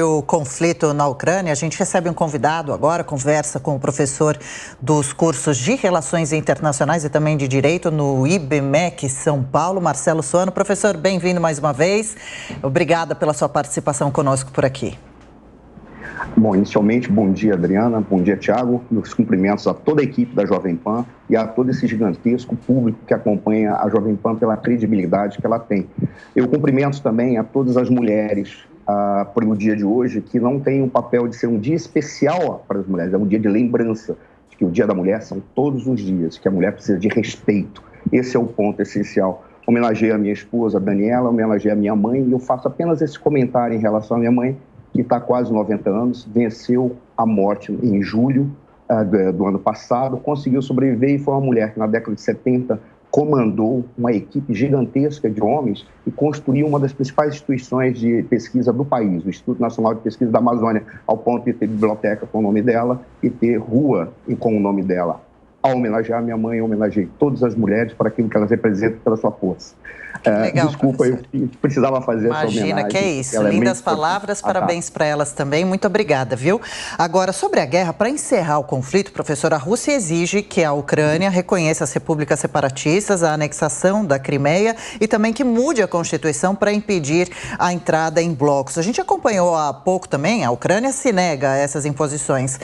O conflito na Ucrânia, a gente recebe um convidado agora, conversa com o professor dos cursos de Relações Internacionais e também de Direito no IBMEC São Paulo, Marcelo Soano. Professor, bem-vindo mais uma vez. Obrigada pela sua participação conosco por aqui. Bom, inicialmente, bom dia, Adriana, bom dia, Tiago. Meus cumprimentos a toda a equipe da Jovem Pan e a todo esse gigantesco público que acompanha a Jovem Pan pela credibilidade que ela tem. Eu cumprimento também a todas as mulheres pelo dia de hoje, que não tem o papel de ser um dia especial para as mulheres, é um dia de lembrança, de que o Dia da Mulher são todos os dias, que a mulher precisa de respeito. Esse é o ponto essencial. Homenageei a minha esposa, Daniela, homenageei a minha mãe, e eu faço apenas esse comentário em relação à minha mãe, que está quase 90 anos, venceu a morte em julho do ano passado, conseguiu sobreviver e foi uma mulher que na década de 70 comandou uma equipe gigantesca de homens e construiu uma das principais instituições de pesquisa do país, o Instituto Nacional de Pesquisa da Amazônia, ao ponto de ter biblioteca com o nome dela e ter rua com o nome dela. Ao homenagear minha mãe, eu homenageei todas as mulheres para aquilo que elas representam pela sua força. Legal, desculpa, professor. Eu precisava fazer essa homenagem. Imagina, que é isso. Lindas palavras, parabéns para elas também. Muito obrigada, viu? Agora, sobre a guerra, para encerrar o conflito, professor, a Rússia exige que a Ucrânia reconheça as repúblicas separatistas, a anexação da Crimeia e também que mude a Constituição para impedir a entrada em blocos. A gente acompanhou há pouco também, a Ucrânia se nega a essas imposições.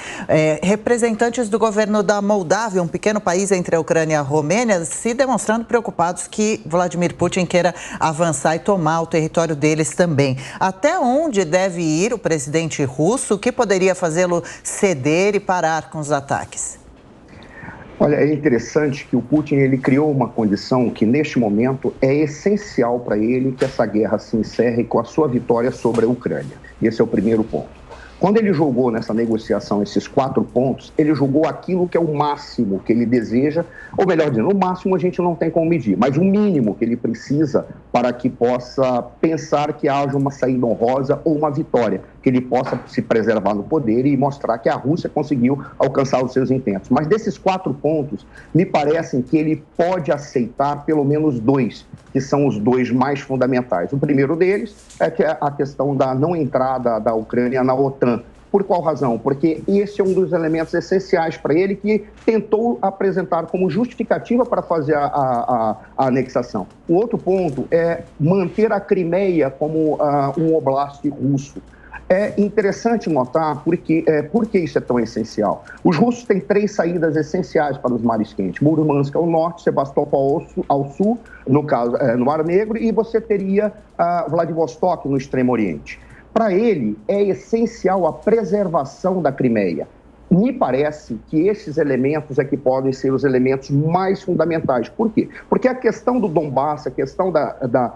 Representantes do governo da Moldávia, um pequeno país entre a Ucrânia e a Romênia, se demonstrando preocupados que Vladimir Putin queira avançar e tomar o território deles também. Até onde deve ir o presidente russo? O que poderia fazê-lo ceder e parar com os ataques? Olha, é interessante que o Putin ele criou uma condição que, neste momento, é essencial para ele que essa guerra se encerre com a sua vitória sobre a Ucrânia. Esse é o primeiro ponto. Quando ele jogou nessa negociação esses 4 pontos, ele jogou aquilo que é o máximo que ele deseja, ou melhor dizendo, o máximo a gente não tem como medir, mas o mínimo que ele precisa para que possa pensar que haja uma saída honrosa ou uma vitória, que ele possa se preservar no poder e mostrar que a Rússia conseguiu alcançar os seus intentos. Mas desses 4 pontos, me parecem que ele pode aceitar pelo menos 2, que são os 2 mais fundamentais. O primeiro deles é que é a questão da não entrada da Ucrânia na OTAN. Por qual razão? Porque esse é um dos elementos essenciais para ele que tentou apresentar como justificativa para fazer a anexação. O outro ponto é manter a Crimeia como um oblast russo. É interessante notar por que isso é tão essencial. Os russos têm 3 saídas essenciais para os mares quentes. Murmansk ao norte, Sebastopol ao sul, no caso, no Mar Negro, e você teria Vladivostok no Extremo Oriente. Para ele, é essencial a preservação da Crimeia. Me parece que esses elementos é que podem ser os elementos mais fundamentais. Por quê? Porque a questão do Donbass, a questão da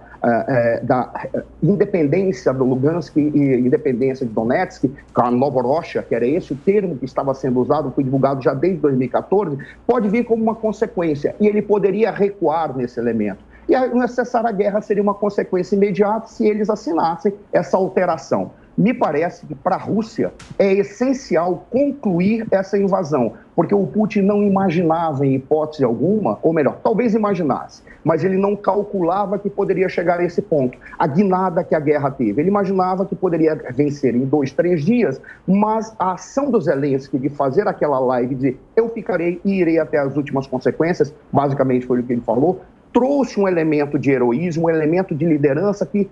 independência do Lugansk e independência de Donetsk, a Novorossiya, que era esse o termo que estava sendo usado, foi divulgado já desde 2014, pode vir como uma consequência. E ele poderia recuar nesse elemento. E não cessar a guerra seria uma consequência imediata se eles assinassem essa alteração. Me parece que para a Rússia é essencial concluir essa invasão, porque o Putin não imaginava em hipótese alguma, ou melhor, talvez imaginasse, mas ele não calculava que poderia chegar a esse ponto. A guinada que a guerra teve, ele imaginava que poderia vencer em 2, 3 dias, mas a ação do Zelensky de fazer aquela live, de eu ficarei e irei até as últimas consequências, basicamente foi o que ele falou, trouxe um elemento de heroísmo, um elemento de liderança que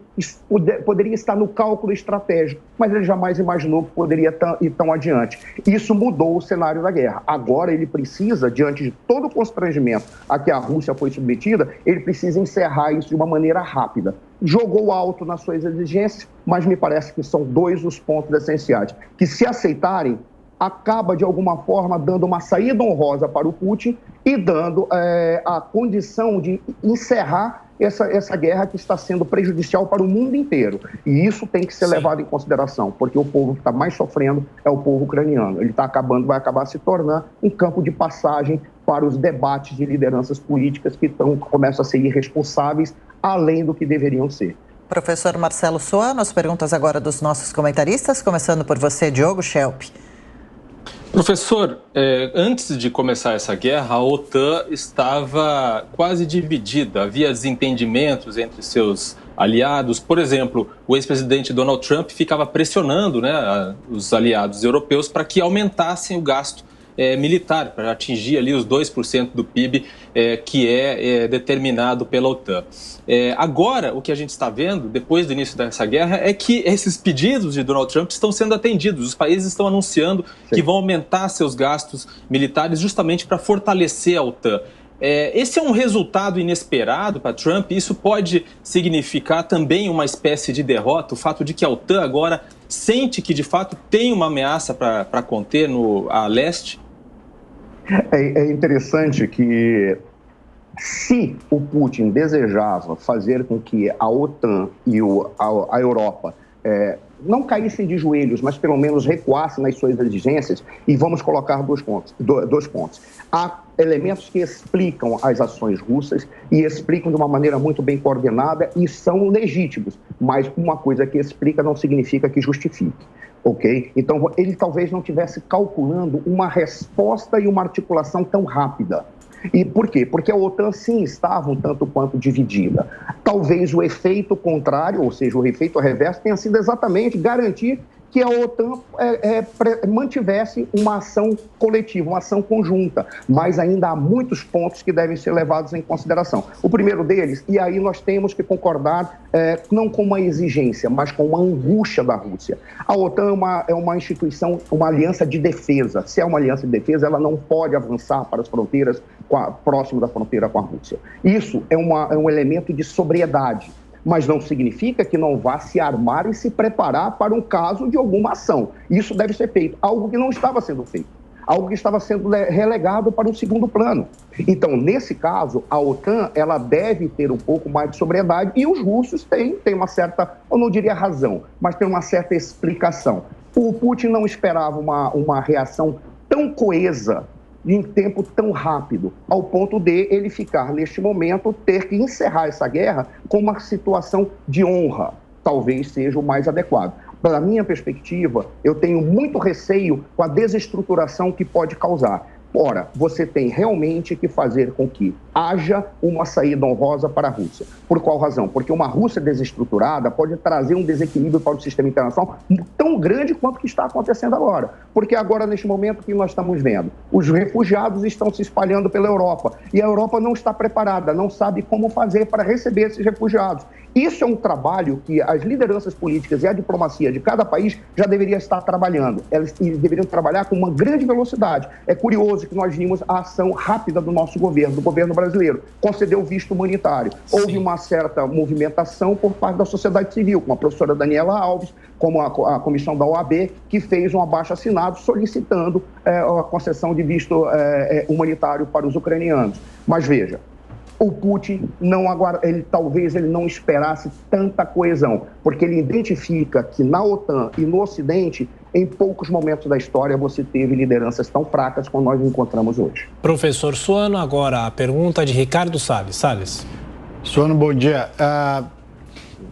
poderia estar no cálculo estratégico, mas ele jamais imaginou que poderia ir tão adiante. Isso mudou o cenário da guerra. Agora ele precisa, diante de todo o constrangimento a que a Rússia foi submetida, ele precisa encerrar isso de uma maneira rápida. Jogou alto nas suas exigências, mas me parece que são 2 os pontos essenciais, que se aceitarem, acaba, de alguma forma, dando uma saída honrosa para o Putin e dando a condição de encerrar essa guerra que está sendo prejudicial para o mundo inteiro. E isso tem que ser levado em consideração, porque o povo que está mais sofrendo é o povo ucraniano. Ele está acabando, vai acabar se tornando um campo de passagem para os debates de lideranças políticas que começam a ser irresponsáveis, além do que deveriam ser. Professor Marcelo Soano, as perguntas agora dos nossos comentaristas, começando por você, Diogo Schelp. Professor, antes de começar essa guerra, a OTAN estava quase dividida. Havia desentendimentos entre seus aliados. Por exemplo, o ex-presidente Donald Trump ficava pressionando, né, os aliados europeus para que aumentassem o gasto militar, para atingir ali os 2% do PIB que é determinado pela OTAN. Agora, o que a gente está vendo, depois do início dessa guerra, é que esses pedidos de Donald Trump estão sendo atendidos. Os países estão anunciando que vão aumentar seus gastos militares justamente para fortalecer a OTAN. Esse é um resultado inesperado para Trump. Isso pode significar também uma espécie de derrota, o fato de que a OTAN agora sente que, de fato, tem uma ameaça para conter a leste? É interessante que, se o Putin desejava fazer com que a OTAN e a Europa não caíssem de joelhos, mas pelo menos recuassem nas suas exigências, e vamos colocar dois pontos. Há elementos que explicam as ações russas e explicam de uma maneira muito bem coordenada e são legítimos, mas uma coisa que explica não significa que justifique. Ok? Então, ele talvez não estivesse calculando uma resposta e uma articulação tão rápida. E por quê? Porque a OTAN, sim, estava um tanto quanto dividida. Talvez o efeito contrário, ou seja, o efeito reverso, tenha sido exatamente garantir que a OTAN mantivesse uma ação coletiva, uma ação conjunta, mas ainda há muitos pontos que devem ser levados em consideração. O primeiro deles, e aí nós temos que concordar, não com uma exigência, mas com uma angústia da Rússia. A OTAN é uma instituição, uma aliança de defesa. Se é uma aliança de defesa, ela não pode avançar para as fronteiras, próximo da fronteira com a Rússia. Isso é um elemento de sobriedade, mas não significa que não vá se armar e se preparar para um caso de alguma ação. Isso deve ser feito, algo que não estava sendo feito, algo que estava sendo relegado para um segundo plano. Então, nesse caso, a OTAN ela deve ter um pouco mais de sobriedade, e os russos têm uma certa, eu não diria razão, mas tem uma certa explicação. O Putin não esperava uma reação tão coesa em tempo tão rápido, ao ponto de ele ficar, neste momento, ter que encerrar essa guerra com uma situação de honra, talvez seja o mais adequado. Pela minha perspectiva, eu tenho muito receio com a desestruturação que pode causar. Ora, você tem realmente que fazer com que haja uma saída honrosa para a Rússia. Por qual razão? Porque uma Rússia desestruturada pode trazer um desequilíbrio para o sistema internacional tão grande quanto o que está acontecendo agora. Porque agora, neste momento, o que nós estamos vendo? Os refugiados estão se espalhando pela Europa e a Europa não está preparada, não sabe como fazer para receber esses refugiados. Isso é um trabalho que as lideranças políticas e a diplomacia de cada país já deveriam estar trabalhando. Eles deveriam trabalhar com uma grande velocidade. É curioso que nós vimos a ação rápida do nosso governo, do governo brasileiro, concedeu visto humanitário. Sim. Houve uma certa movimentação por parte da sociedade civil, como a professora Daniela Alves, como a comissão da OAB, que fez um abaixo-assinado solicitando a concessão de visto humanitário para os ucranianos. Mas veja, o Putin talvez ele não esperasse tanta coesão, porque ele identifica que na OTAN e no Ocidente, em poucos momentos da história, você teve lideranças tão fracas como nós encontramos hoje. Professor Suano, agora a pergunta de Ricardo Salles. Salles. Suano, bom dia. A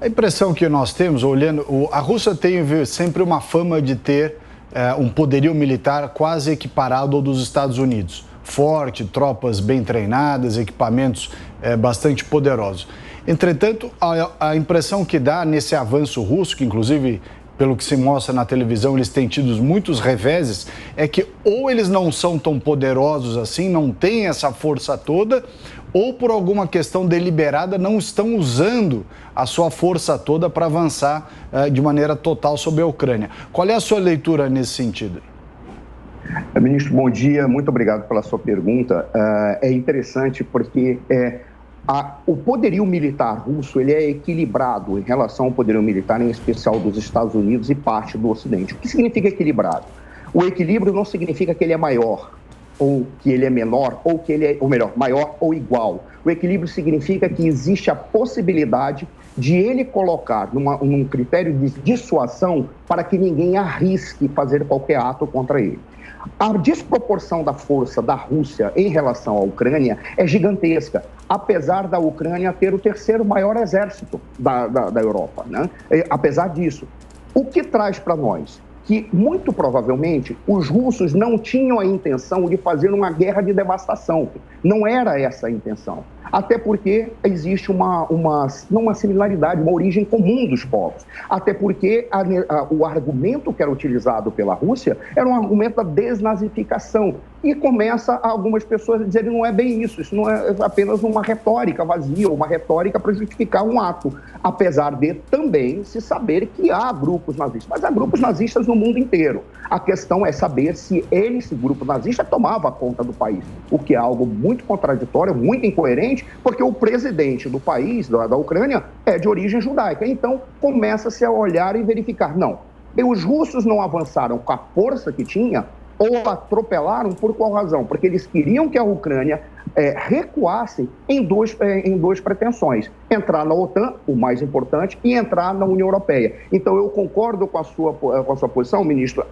impressão que nós temos, olhando, a Rússia tem sempre uma fama de ter um poderio militar quase equiparado ao dos Estados Unidos. Forte, tropas bem treinadas, equipamentos bastante poderosos. Entretanto, a impressão que dá nesse avanço russo, que inclusive, pelo que se mostra na televisão, eles têm tido muitos reveses, é que ou eles não são tão poderosos assim, não têm essa força toda, ou por alguma questão deliberada não estão usando a sua força toda para avançar de maneira total sobre a Ucrânia. Qual é a sua leitura nesse sentido? Ministro, bom dia. Muito obrigado pela sua pergunta. É interessante porque o poderio militar russo ele é equilibrado em relação ao poderio militar, em especial dos Estados Unidos e parte do Ocidente. O que significa equilibrado? O equilíbrio não significa que ele é maior, ou que ele é menor, ou que ele é, ou melhor, maior ou igual. O equilíbrio significa que existe a possibilidade de ele colocar num critério de dissuasão para que ninguém arrisque fazer qualquer ato contra ele. A desproporção da força da Rússia em relação à Ucrânia é gigantesca, apesar da Ucrânia ter o terceiro maior exército da Europa, né? Apesar disso, o que traz para nós? que, muito provavelmente, os russos não tinham a intenção de fazer uma guerra de devastação. Não era essa a intenção. Até porque existe uma similaridade, uma origem comum dos povos. Até porque o argumento que era utilizado pela Rússia era um argumento da desnazificação. E começa algumas pessoas a dizerem que não é bem isso não é apenas uma retórica vazia, uma retórica para justificar um ato. Apesar de também se saber que há grupos nazistas. Mas há grupos nazistas no mundo inteiro. A questão é saber se esse grupo nazista tomava conta do país, o que é algo muito contraditório, muito incoerente, porque o presidente do país, da Ucrânia, é de origem judaica. Então, começa-se a olhar e verificar, não, os russos não avançaram com a força que tinha, ou atropelaram por qual razão? Porque eles queriam que a Ucrânia recuasse em duas pretensões. Entrar na OTAN, o mais importante, e entrar na União Europeia. Então, eu concordo com a sua posição, ministro,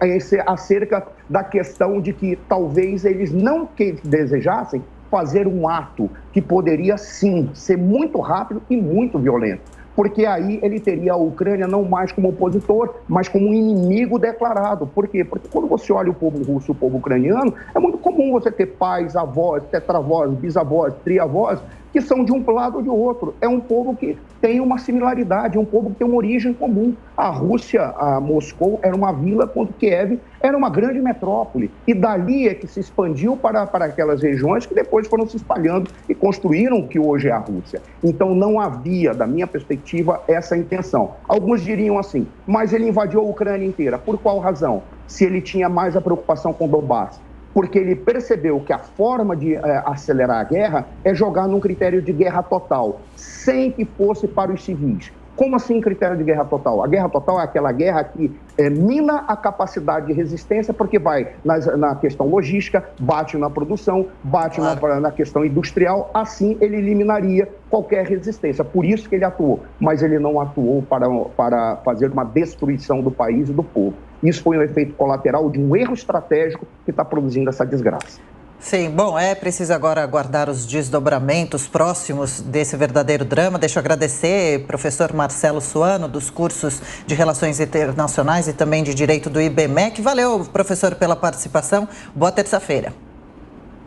acerca da questão de que talvez eles não desejassem fazer um ato que poderia, sim, ser muito rápido e muito violento. Porque aí ele teria a Ucrânia não mais como opositor, mas como um inimigo declarado. Por quê? Porque quando você olha o povo russo e o povo ucraniano, é muito comum você ter pais, avós, tetravós, bisavós, triavós, que são de um lado ou de outro. É um povo que tem uma similaridade, é um povo que tem uma origem comum. A Rússia, a Moscou, era uma vila, quando Kiev era uma grande metrópole. E dali é que se expandiu para aquelas regiões que depois foram se espalhando e construíram o que hoje é a Rússia. Então não havia, da minha perspectiva, essa intenção. Alguns diriam assim, mas ele invadiu a Ucrânia inteira. Por qual razão? Se ele tinha mais a preocupação com Donbass. Porque ele percebeu que a forma de acelerar a guerra é jogar num critério de guerra total, sem que fosse para os civis. Como assim critério de guerra total? A guerra total é aquela guerra que mina a capacidade de resistência, porque vai na questão logística, bate na produção, bate na questão industrial, assim ele eliminaria qualquer resistência. Por isso que ele atuou, mas ele não atuou para fazer uma destruição do país e do povo. Isso foi um efeito colateral de um erro estratégico que está produzindo essa desgraça. Sim, bom, é preciso agora aguardar os desdobramentos próximos desse verdadeiro drama. Deixa eu agradecer, professor Marcelo Suano, dos cursos de Relações Internacionais e também de Direito do IBMEC. Valeu, professor, pela participação. Boa terça-feira.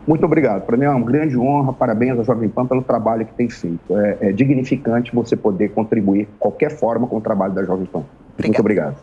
Muito obrigado. Para mim é uma grande honra. Parabéns à Jovem Pan pelo trabalho que tem feito. É dignificante você poder contribuir de qualquer forma com o trabalho da Jovem Pan. Muito obrigado.